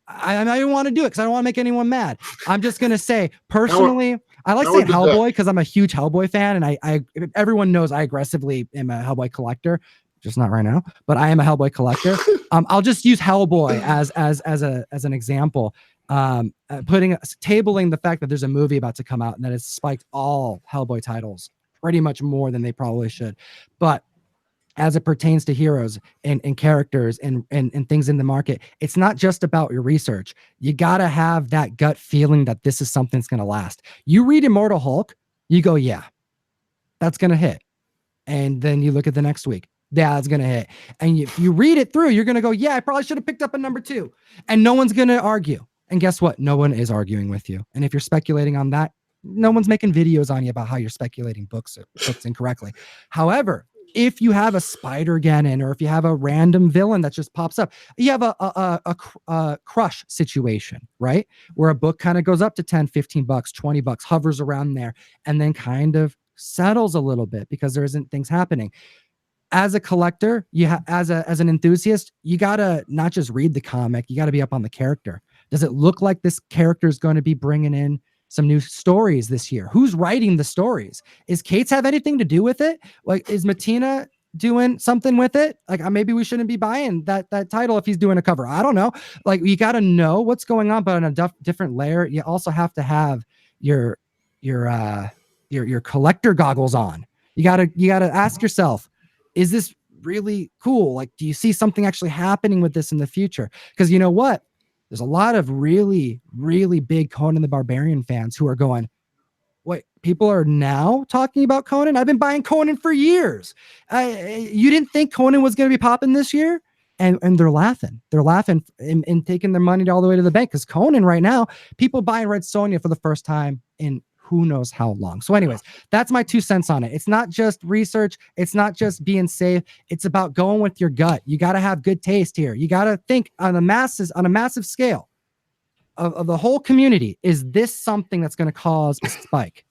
I don't want to do it because I don't want to make anyone mad. I'm just going to say, personally, I like saying Hellboy because I'm a huge Hellboy fan, and I everyone knows I aggressively am a Hellboy collector, just not right now, but I am a Hellboy collector. I'll just use Hellboy as an example. Tabling the fact that there's a movie about to come out and that has spiked all Hellboy titles pretty much more than they probably should. But as it pertains to heroes and characters and things in the market, it's not just about your research. You got to have that gut feeling that this is something that's going to last. You read Immortal Hulk, you go, yeah, that's going to hit. And then you look at the next week. Yeah, it's going to hit. And if you read it through, you're going to go, yeah, I probably should have picked up a number 2. And no one's going to argue. And guess what? No one is arguing with you. And if you're speculating on that, no one's making videos on you about how you're speculating books incorrectly. However, if you have a Spider-Geddon or if you have a random villain that just pops up, you have a crush situation, right? Where a book kind of goes up to 10, 15 bucks, 20 bucks, hovers around there, and then kind of settles a little bit because there isn't things happening. As a collector, as an enthusiast, you got to not just read the comic, you got to be up on the character. Does it look like this character is going to be bringing in some new stories this year? Who's writing the stories? Is Cates have anything to do with it? Like, is Matina doing something with it. Like maybe we shouldn't be buying that title if he's doing a cover. I don't know. Like you got to know what's going on, but on a different layer, you also have to have your collector goggles on. You gotta ask yourself, is this really cool? Like, do you see something actually happening with this in the future? Because you know what? There's a lot of really, really big Conan the Barbarian fans who are going, wait, people are now talking about Conan? I've been buying Conan for years. You didn't think Conan was going to be popping this year? And they're laughing. They're laughing and taking their money all the way to the bank because Conan right now, people buying Red Sonja for the first time in who knows how long. So anyways, that's my 2 cents on it. It's not just research. It's not just being safe. It's about going with your gut. You got to have good taste here. You got to think on a massive scale of the whole community. Is this something that's going to cause a spike?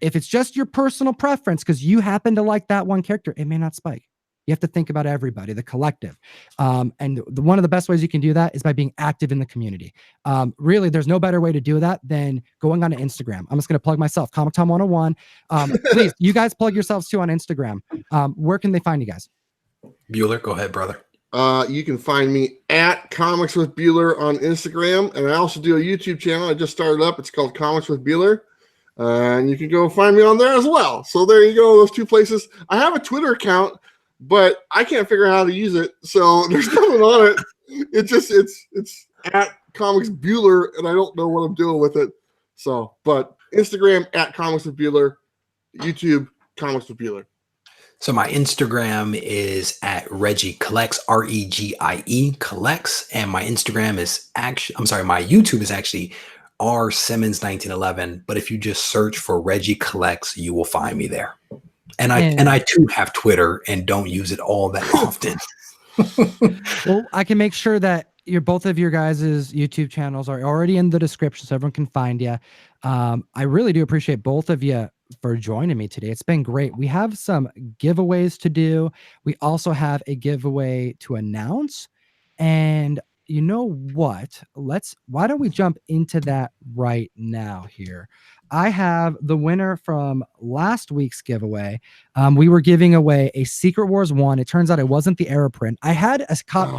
If it's just your personal preference because you happen to like that one character, it may not spike. You have to think about everybody, the collective. And one of the best ways you can do that is by being active in the community. Really, there's no better way to do that than going on to Instagram. I'm just going to plug myself, Comic Tom 101. Please, you guys plug yourselves too on Instagram. Where can they find you guys? Bueller, go ahead, brother. You can find me at Comics with Bueller on Instagram. And I also do a YouTube channel I just started up. It's called Comics with Bueller. And you can go find me on there as well. So there you go, those 2 places. I have a Twitter account, but I can't figure out how to use it. So there's nothing on it. It's at Comics Bueller, and I don't know what I'm doing with it. So, but Instagram at Comics with Bueller, YouTube Comics with Bueller. So my Instagram is at Reggie Collects, REGIE Collects, and my Instagram is my YouTube is actually R Simmons 1911. But if you just search for Reggie Collects, you will find me there. And I too have Twitter and don't use it all that often. Well, I can make sure that both of your guys' YouTube channels are already in the description so everyone can find you. I really do appreciate both of you for joining me today. It's been great. We have some giveaways to do. We also have a giveaway to announce. And you know what? Why don't we jump into that right now here? I have the winner from last week's giveaway. We were giving away a Secret Wars 1. It turns out it wasn't the error print. I had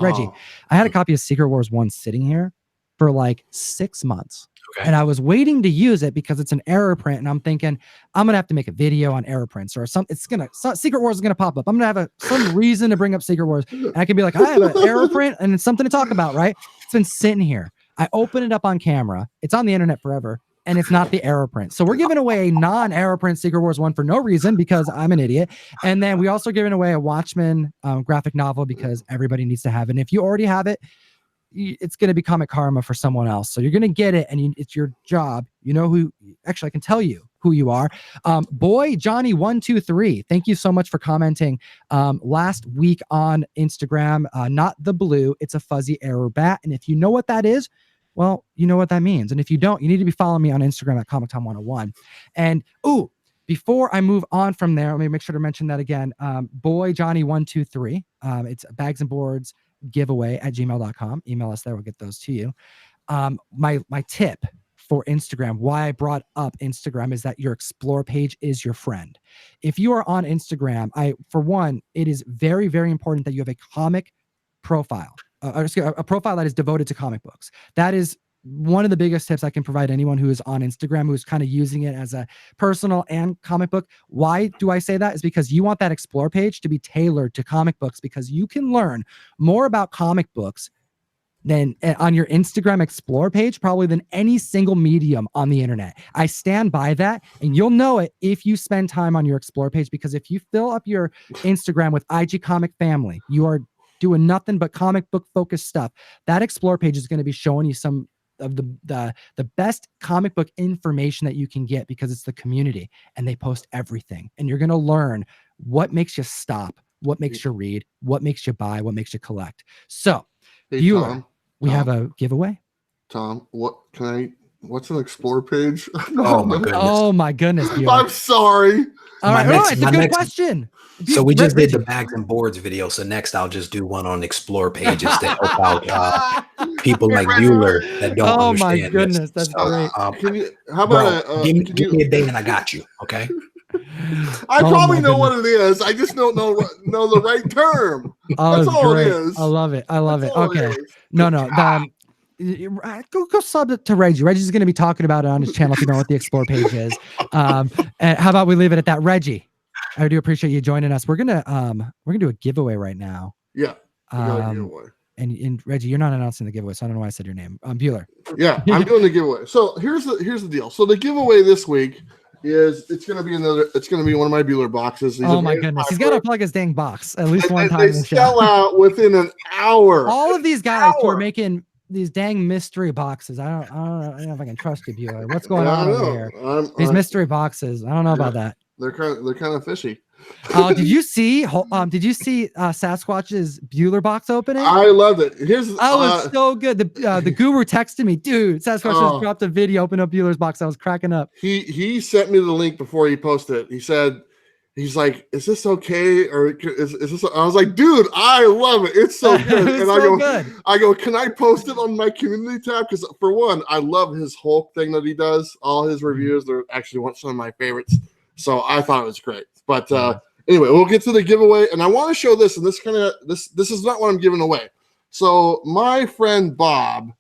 Reggie, I had a copy of Secret Wars 1 sitting here for like 6 months. Okay. And I was waiting to use it because it's an error print. And I'm thinking, I'm going to have to make a video on error prints or something. Secret Wars is going to pop up. I'm going to have some reason to bring up Secret Wars. And I can be like, I have an error print and it's something to talk about, right? It's been sitting here. I open it up on camera. It's on the internet forever. And it's not the error print. So we're giving away a non-error print Secret Wars 1 for no reason because I'm an idiot. And then we also giving away a Watchmen graphic novel because everybody needs to have it. And if you already have it, it's going to be comic karma for someone else. So you're going to get it and it's your job. You know who, actually I can tell you who you are. Boy, Johnny 123. Thank you so much for commenting last week on Instagram. Not the blue, it's a fuzzy error bat. And if you know what that is, well, you know what that means. And if you don't, you need to be following me on Instagram at ComicTom101. And before I move on from there, let me make sure to mention that again. Boy, Johnny123. It's Bags and Boards giveaway at gmail.com. Email us there. We'll get those to you. My tip for Instagram, why I brought up Instagram, is that your explore page is your friend. If you are on Instagram, for one, it is very, very important that you have a comic profile. A profile that is devoted to comic books. That is one of the biggest tips I can provide anyone who is on Instagram, who's kind of using it as a personal and comic book. Why do I say that? Is because you want that explore page to be tailored to comic books, because you can learn more about comic books than on your Instagram explore page, probably than any single medium on the internet. I stand by that, and you'll know it if you spend time on your explore page, because if you fill up your Instagram with IG Comic Family, you are doing nothing but comic book focused stuff. That explore page is going to be showing you some of the best comic book information that you can get, because it's the community and they post everything, and you're going to learn what makes you stop, what makes you read, what makes you buy, what makes you collect. So Tom, we have a giveaway. Tom, what's an explore page? Oh my goodness. I'm sorry. All right, it's a good question. So we just did the Bags and Boards video. So next I'll just do one on explore pages to help out people like Bueller that don't understand. Oh my goodness, that's great. How about give me a day and I got you, okay? I Oh probably my know goodness. what it is. I just don't know the right term. Oh, That's it's all great. it is. I love it. I love That's it. all Okay. it is. No, no. Go sub it to Reggie. Reggie's going to be talking about it on his channel if you know what the Explore page is. And how about we leave it at that? Reggie, I do appreciate you joining us. We're gonna do a giveaway right now. Yeah. We got a Um, giveaway. and Reggie, you're not announcing the giveaway, so I don't know why I said your name. Bueller. Yeah, I'm doing the giveaway. So here's the deal. So the giveaway this week is it's gonna be one of my Bueller boxes. Oh my goodness, he's got to plug his dang box at least one time They in the sell show. out within an hour. All of these guys who are making these dang mystery boxes. I don't know if I can trust you, Bueller. What's going on over here? These mystery boxes. I don't know about that. They're kind of fishy. Did you see Sasquatch's Bueller box opening? I loved it. It's so good. The guru texted me, dude. Sasquatch just dropped a video, open up Bueller's box. I was cracking up. He sent me the link before he posted it. He said, he's like, "Is this okay?" Or is this? I was like, "Dude, I love it. It's so good." And I go, "Can I post it on my community tab?" Because for one, I love his Hulk thing that he does. All his reviews, they're actually some of my favorites. So I thought it was great. But anyway, we'll get to the giveaway, and I want to show this. And this is not what I'm giving away. So my friend Bob,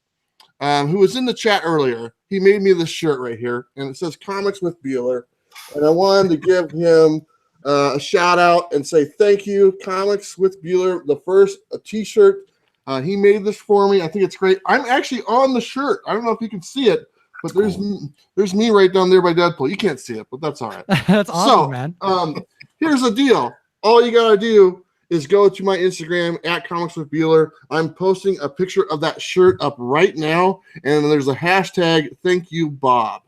who was in the chat earlier, he made me this shirt right here, and it says "Comics with Bueller," and I wanted to give him a shout out and say thank you, Comics with Bueller, the first T-shirt. He made this for me. I think it's great. I'm actually on the shirt. I don't know if you can see it, but there's me right down there by Deadpool. You can't see it, but that's all right. That's awesome, man. Here's the deal. All you gotta do is go to my Instagram at Comics with Bueller. I'm posting a picture of that shirt up right now, and there's a hashtag "Thank You Bob,"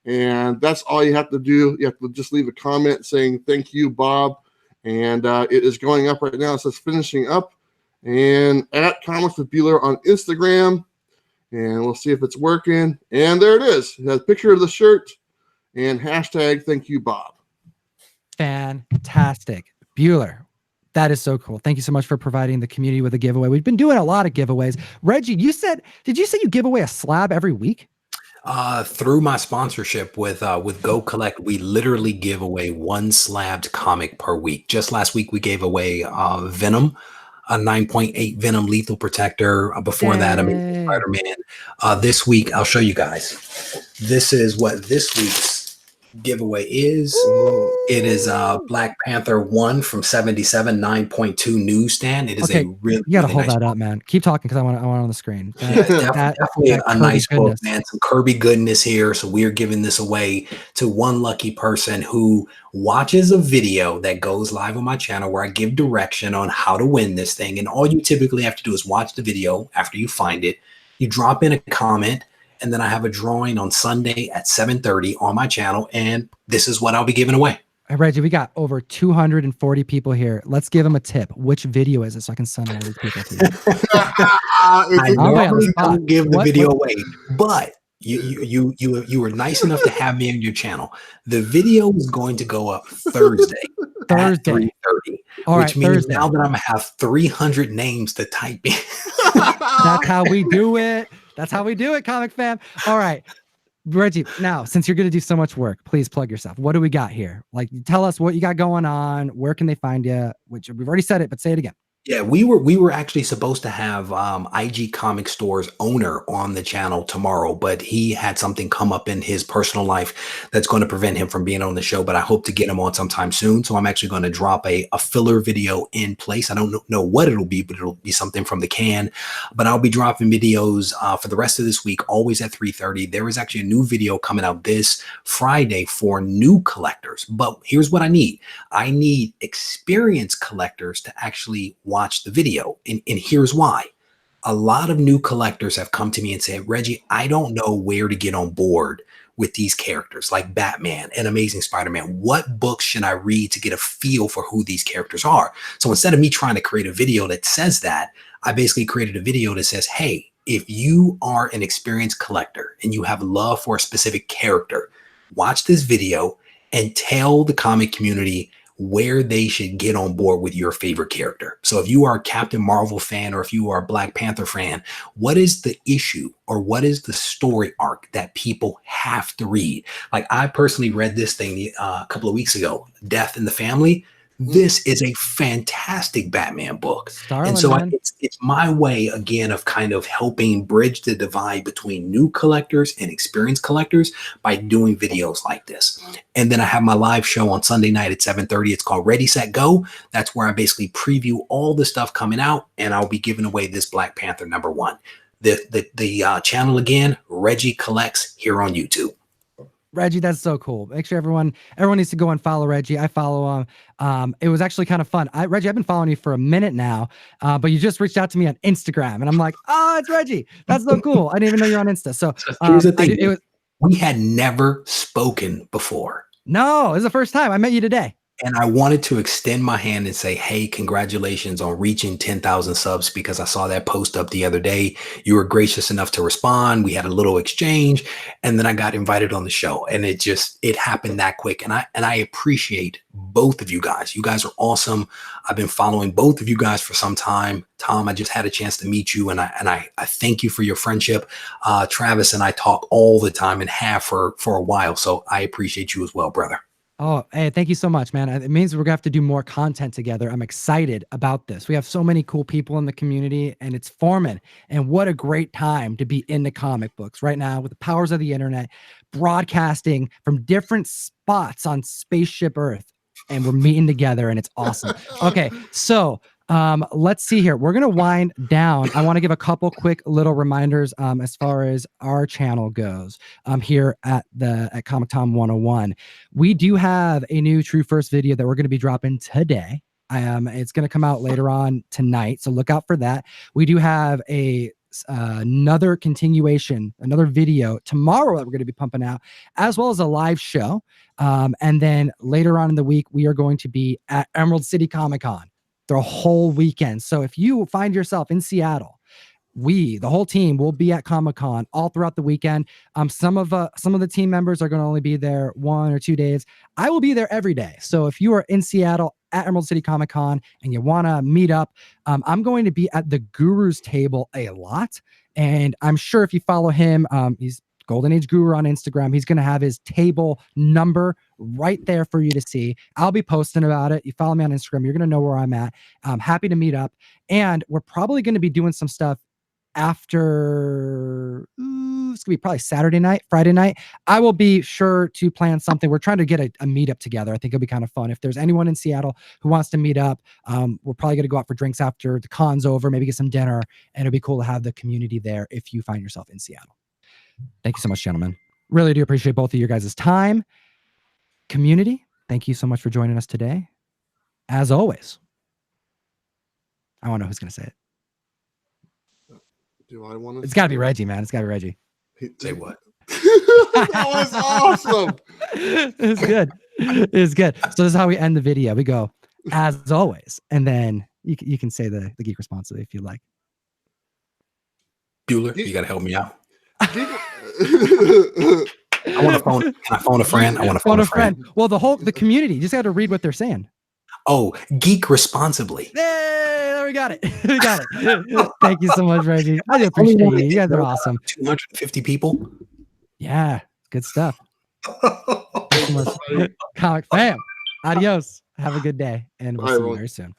and that's all you have to do. You have to just leave a comment saying "Thank you, Bob," and it is going up right now. It says "Finishing Up," and at Comics with Bueller on Instagram. And we'll see if it's working. And there it is. It has a picture of the shirt and hashtag "Thank you, Bob." Fantastic. Bueller, that is so cool. Thank you so much for providing the community with a giveaway. We've been doing a lot of giveaways. Reggie, did you say you give away a slab every week? Through my sponsorship with Go Collect, we literally give away one slabbed comic per week. Just last week, we gave away Venom, a 9.8 Venom Lethal Protector. Before that, Amazing Spider-Man. This week, I'll show you guys. This is what this week's giveaway is. Ooh. It is Black Panther 1 from 77, 9.2 newsstand. It is a really, you gotta really hold nice that up, man. Keep talking because I want on the screen. Definitely a nice book, man. Some Kirby goodness here. So we're giving this away to one lucky person who watches a video that goes live on my channel where I give direction on how to win this thing. And all you typically have to do is watch the video. After you find it, you drop in a comment, and then I have a drawing on Sunday at 7:30 on my channel, and this is what I'll be giving away. Hey, Reggie, we got over 240 people here. Let's give them a tip. Which video is it so I can send all these people to you? I normally don't give the video away, but you were nice enough to have me on your channel. The video is going to go up Thursday at 3:30, which means now that I'm gonna have 300 names to type in. That's how we do it. That's how we do it, comic fam. All right, Reggie, now, since you're going to do so much work, please plug yourself. What do we got here? Like, tell us what you got going on. Where can they find you? Which we've already said it, but say it again. Yeah, we were actually supposed to have IG Comic Store's owner on the channel tomorrow, but he had something come up in his personal life that's going to prevent him from being on the show, but I hope to get him on sometime soon. So I'm actually going to drop a filler video in place. I don't know what it'll be, but it'll be something from the can. But I'll be dropping videos for the rest of this week, always at 3:30. There is actually a new video coming out this Friday for new collectors. But here's what I need. I need experienced collectors to actually watch the video. And here's why. A lot of new collectors have come to me and said, Reggie, I don't know where to get on board with these characters like Batman and Amazing Spider-Man. What books should I read to get a feel for who these characters are? So instead of me trying to create a video that says that, I basically created a video that says, hey, if you are an experienced collector and you have love for a specific character, watch this video and tell the comic community where they should get on board with your favorite character. So if you are a Captain Marvel fan or if you are a Black Panther fan, what is the issue or what is the story arc that people have to read? Like I personally read this thing a couple of weeks ago, Death in the Family. This is a fantastic Batman book. Starlin, and so man. it's my way, again, of kind of helping bridge the divide between new collectors and experienced collectors by doing videos like this. And then I have my live show on Sunday night at 7:30. It's called Ready, Set, Go. That's where I basically preview all the stuff coming out, and I'll be giving away this Black Panther #1. The channel, again, Reggie Collects, here on YouTube. Reggie, that's so cool. Make sure everyone needs to go and follow Reggie. I follow him. It was actually kind of fun. Reggie, I've been following you for a minute now, but you just reached out to me on Instagram, and I'm like, oh, it's Reggie. That's so cool. I didn't even know you're on Insta. So here's the thing. We had never spoken before. No, it's the first time. I met you today. And I wanted to extend my hand and say, hey, congratulations on reaching 10,000 subs, because I saw that post up the other day. You were gracious enough to respond. We had a little exchange, and then I got invited on the show, and it happened that quick. And I appreciate both of you guys. You guys are awesome. I've been following both of you guys for some time. Tom, I just had a chance to meet you, and I thank you for your friendship. Travis and I talk all the time and have for a while. So I appreciate you as well, brother. Oh, hey, thank you so much, man. It means we're gonna have to do more content together. I'm excited about this. We have so many cool people in the community, and it's forming. And what a great time to be into comic books right now with the powers of the internet, broadcasting from different spots on Spaceship Earth. And we're meeting together, and it's awesome. Okay, so let's see here. We're gonna wind down. I want to give a couple quick little reminders as far as our channel goes here at Comic Tom 101. We do have a new True First video that we're going to be dropping today. It's going to come out later on tonight, so look out for that. We do have another continuation, another video tomorrow that we're going to be pumping out, as well as a live show. And then later on in the week, we are going to be at Emerald City Comic Con the whole weekend. So if you find yourself in Seattle, the whole team will be at Comic-Con all throughout the weekend. Some of the team members are going to only be there 1 or 2 days. I will be there every day. So if you are in Seattle at Emerald City Comic-Con and you want to meet up, I'm going to be at the Guru's table a lot. And I'm sure if you follow him, he's Golden Age Guru on Instagram. He's going to have his table number right there for you to see. I'll be posting about it. You follow me on Instagram, you're going to know where I'm at. I'm happy to meet up. And we're probably going to be doing some stuff after, it's going to be probably Saturday night, Friday night. I will be sure to plan something. We're trying to get a meetup together. I think it'll be kind of fun. If there's anyone in Seattle who wants to meet up, we're probably going to go out for drinks after the con's over, maybe get some dinner, and it'll be cool to have the community there if you find yourself in Seattle. Thank you so much, gentlemen. Really do appreciate both of your guys' time. Community, thank you so much for joining us today. As always, I want to know who's going to say it. Do I want to? It's got to be Reggie, man. It's got to be Reggie. Say what? That was awesome. It's good. It's good. So this is how we end the video. We go, as always, and then you can say the geek responsibly if you like. Bueller, you got to help me out. I want to phone. Can I phone a friend? I want to phone a friend. Well, the community, you just got to read what they're saying. Oh, geek responsibly. Hey, there we got it. We got it. Thank you so much, Reggie. I do appreciate you. You guys are awesome. 250 people. Yeah, good stuff. Comic fam. Adios. Have a good day, and we'll see you very soon.